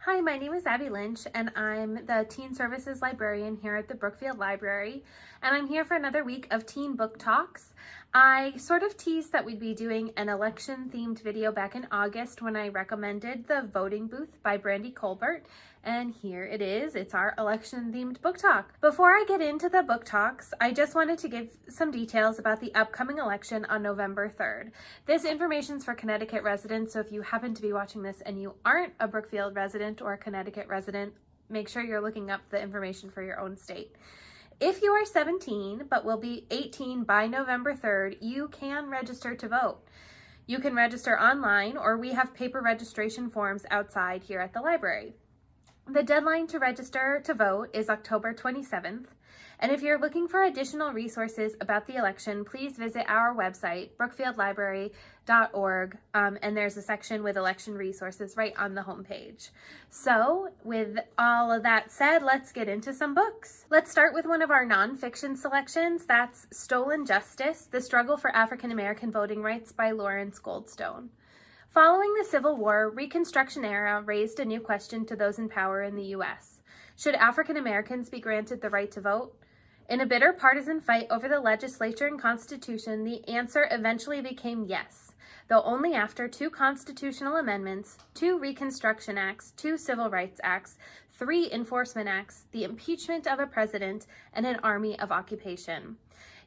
Hi, my name is Abby Lynch, and I'm the Teen Services Librarian here at the Brookfield Library, and I'm here for another week of Teen Book Talks. I sort of teased that we'd be doing an election-themed video back in August when I recommended The Voting Booth by Brandy Colbert, and here it is. It's our election-themed book talk. Before I get into the book talks, I just wanted to give some details about the upcoming election on November 3rd. This information is for Connecticut residents, so if you happen to be watching this and you aren't a Brookfield resident or a Connecticut resident, make sure you're looking up the information for your own state. If you are 17 but will be 18 by November 3rd, you can register to vote. You can register online, or we have paper registration forms outside here at the library. The deadline to register to vote is October 27th, and if you're looking for additional resources about the election, please visit our website, brookfieldlibrary.org, and there's a section with election resources right on the homepage. So, with all of that said, let's get into some books. Let's start with one of our nonfiction selections. That's Stolen Justice: The Struggle for African American Voting Rights by Lawrence Goldstone. Following the Civil War, Reconstruction era raised a new question to those in power in the U.S. Should African Americans be granted the right to vote? In a bitter partisan fight over the legislature and Constitution, the answer eventually became yes, though only after 2 constitutional amendments, 2 Reconstruction Acts, 2 Civil Rights Acts, 3 Enforcement Acts, the impeachment of a president, and an army of occupation.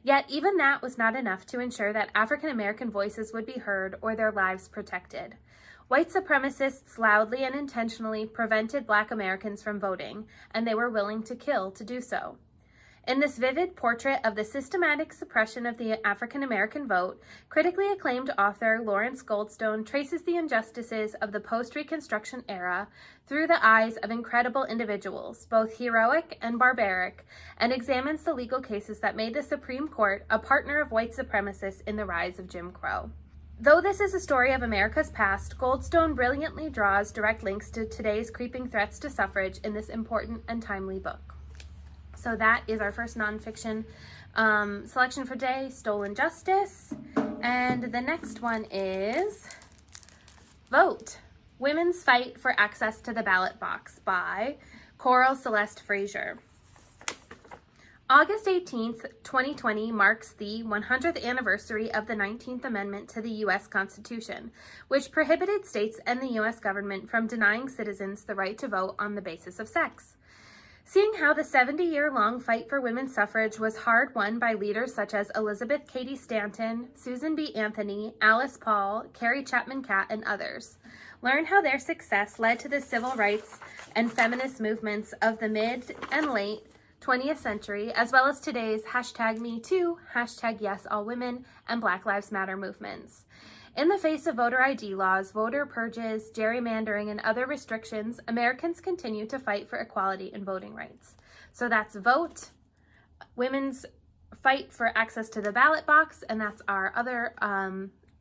Yet even that was not enough to ensure that African American voices would be heard or their lives protected. White supremacists loudly and intentionally prevented Black Americans from voting, and they were willing to kill to do so. In this vivid portrait of the systematic suppression of the African American vote, critically acclaimed author Lawrence Goldstone traces the injustices of the post-Reconstruction era through the eyes of incredible individuals, both heroic and barbaric, and examines the legal cases that made the Supreme Court a partner of white supremacists in the rise of Jim Crow. Though this is a story of America's past, Goldstone brilliantly draws direct links to today's creeping threats to suffrage in this important and timely book. So that is our first nonfiction selection for today, Stolen Justice. And the next one is Vote: Women's Fight for Access to the Ballot Box by Celeste Frazer. August 18th, 2020 marks the 100th anniversary of the 19th Amendment to the U.S. Constitution, which prohibited states and the U.S. government from denying citizens the right to vote on the basis of sex. Seeing how the 70-year-long fight for women's suffrage was hard won by leaders such as Elizabeth Cady Stanton, Susan B. Anthony, Alice Paul, Carrie Chapman Catt, and others, learn how their success led to the civil rights and feminist movements of the mid and late 20th century, as well as today's #MeToo, #YesAllWomen, and Black Lives Matter movements. In the face of voter ID laws, voter purges, gerrymandering, and other restrictions, Americans continue to fight for equality and voting rights. So that's Vote, Women's Fight for Access to the Ballot Box, and that's our other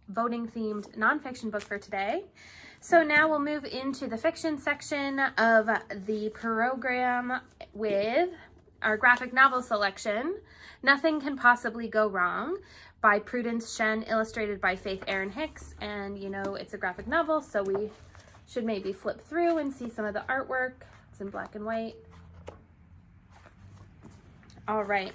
voting-themed nonfiction book for today. So now we'll move into the fiction section of the program with our graphic novel selection, Nothing Can Possibly Go Wrong, by Prudence, Shen, illustrated by Erin, Hicks. And you know it's a graphic novel, so we should maybe flip through and see some of the artwork. It's in black and white. All right.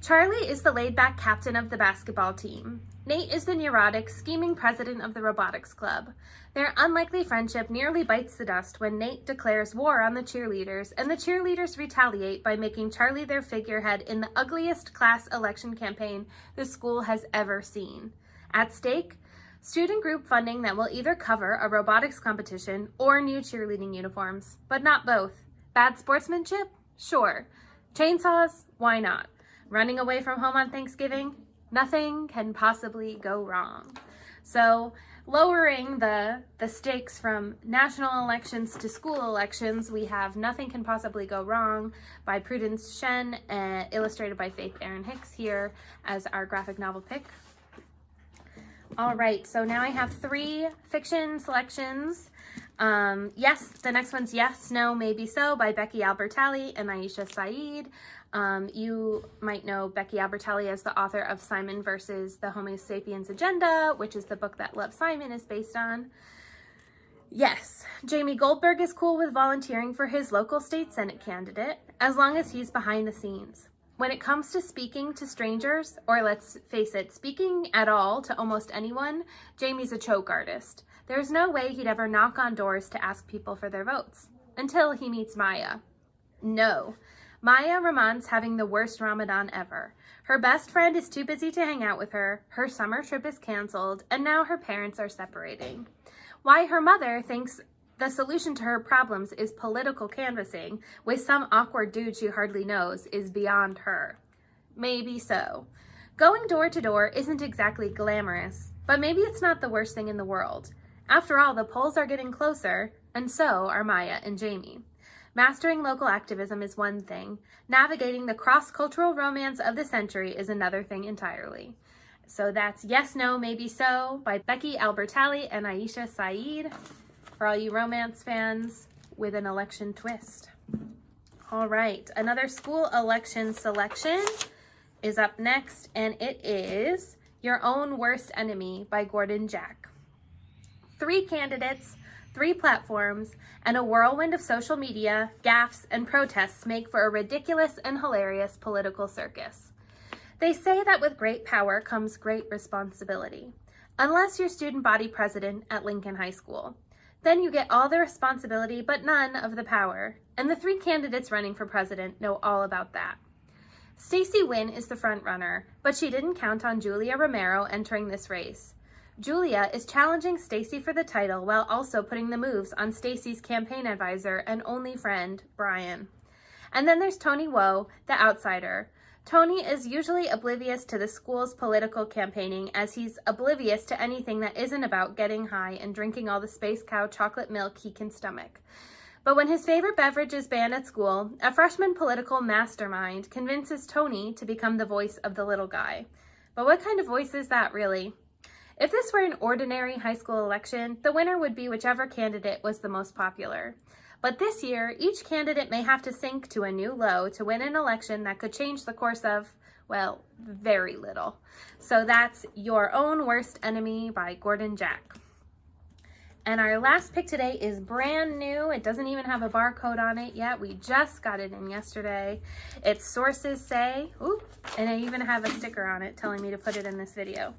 Charlie is the laid-back captain of the basketball team. Nate is the neurotic, scheming president of the robotics club. Their unlikely friendship nearly bites the dust when Nate declares war on the cheerleaders, and the cheerleaders retaliate by making Charlie their figurehead in the ugliest class election campaign the school has ever seen. At stake, student group funding that will either cover a robotics competition or new cheerleading uniforms, but not both. Bad sportsmanship? Sure. Chainsaws? Why not? Running away from home on Thanksgiving? Nothing can possibly go wrong. So, lowering the stakes from national elections to school elections, we have Nothing Can Possibly Go Wrong by Prudence, Shen, illustrated by Erin, Hicks here as our graphic novel pick. All right, so now I have 3 fiction selections. Yes, the next one's Yes, No, Maybe So by Becky Albertalli and Aisha Saeed. You might know Becky Albertalli as the author of Simon versus the Homo Sapiens Agenda, which is the book that Love, Simon is based on. Yes, Jamie Goldberg is cool with volunteering for his local state senate candidate, as long as he's behind the scenes. When it comes to speaking to strangers, or let's face it, speaking at all to almost anyone, Jamie's a choke artist. There's no way he'd ever knock on doors to ask people for their votes. Until he meets Maya. No. Maya Rahman's having the worst Ramadan ever. Her best friend is too busy to hang out with her, her summer trip is canceled, and now her parents are separating. Why her mother thinks the solution to her problems is political canvassing with some awkward dude she hardly knows is beyond her. Maybe so. Going door to door isn't exactly glamorous, but maybe it's not the worst thing in the world. After all, the polls are getting closer, and so are Maya and Jamie. Mastering local activism is one thing. Navigating the cross-cultural romance of the century is another thing entirely. So that's Yes, No, Maybe So by Becky, Albertalli, and Aisha Saeed for all you romance fans with an election twist. All right, another school election selection is up next, and it is Your Own Worst Enemy by Gordon Jack. 3 candidates, 3 platforms, and a whirlwind of social media, gaffes, and protests make for a ridiculous and hilarious political circus. They say that with great power comes great responsibility. Unless you're student body president at Lincoln High School. Then you get all the responsibility but none of the power. And the 3 candidates running for president know all about that. Stacey Wynn is the front runner, but she didn't count on Julia Romero entering this race. Julia is challenging Stacey for the title while also putting the moves on Stacey's campaign advisor and only friend, Brian. And then there's Tony Woe, the outsider. Tony is usually oblivious to the school's political campaigning, as he's oblivious to anything that isn't about getting high and drinking all the Space Cow chocolate milk he can stomach. But when his favorite beverage is banned at school, a freshman political mastermind convinces Tony to become the voice of the little guy. But what kind of voice is that, really? If this were an ordinary high school election, the winner would be whichever candidate was the most popular. But this year, each candidate may have to sink to a new low to win an election that could change the course of, well, very little. So that's Your Own Worst Enemy by Gordon Jack. And our last pick today is brand new. It doesn't even have a barcode on it yet. We just got it in yesterday. It's Sources Say, ooh, and I even have a sticker on it telling me to put it in this video.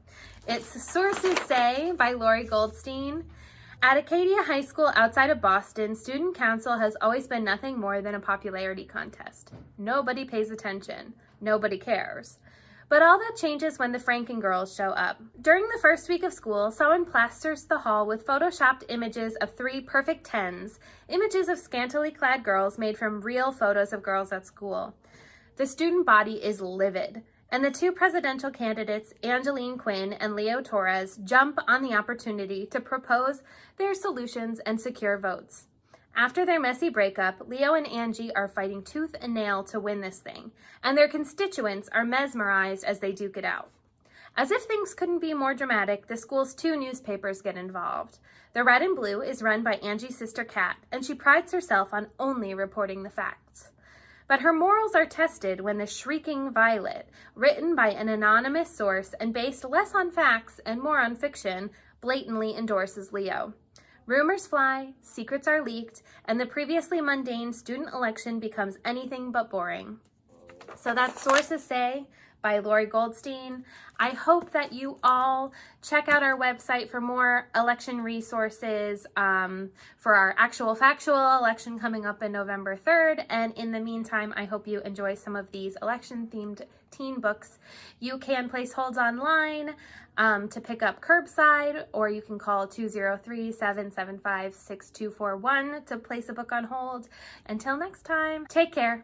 It's Sources Say by Lori Goldstein. At Acadia High School outside of Boston, student council has always been nothing more than a popularity contest. Nobody pays attention. Nobody cares. But all that changes when the Franken girls show up. During the first week of school, someone plasters the hall with photoshopped images of 3 perfect 10s, images of scantily clad girls made from real photos of girls at school. The student body is livid. And the 2 presidential candidates, Angeline Quinn and Leo Torres, jump on the opportunity to propose their solutions and secure votes. After their messy breakup, Leo and Angie are fighting tooth and nail to win this thing, and their constituents are mesmerized as they duke it out. As if things couldn't be more dramatic, the school's 2 newspapers get involved. The Red and Blue is run by Angie's sister Kat, and she prides herself on only reporting the facts. But her morals are tested when the Shrieking Violet, written by an anonymous source and based less on facts and more on fiction, blatantly endorses Leo. Rumors fly, secrets are leaked, and the previously mundane student election becomes anything but boring. So that's Sources Say by Lori Goldstein. I hope that you all check out our website for more election resources for our actual factual election coming up in November 3rd. And in the meantime, I hope you enjoy some of these election-themed teen books. You can place holds online to pick up curbside, or you can call 203-775-6241 to place a book on hold. Until next time, take care.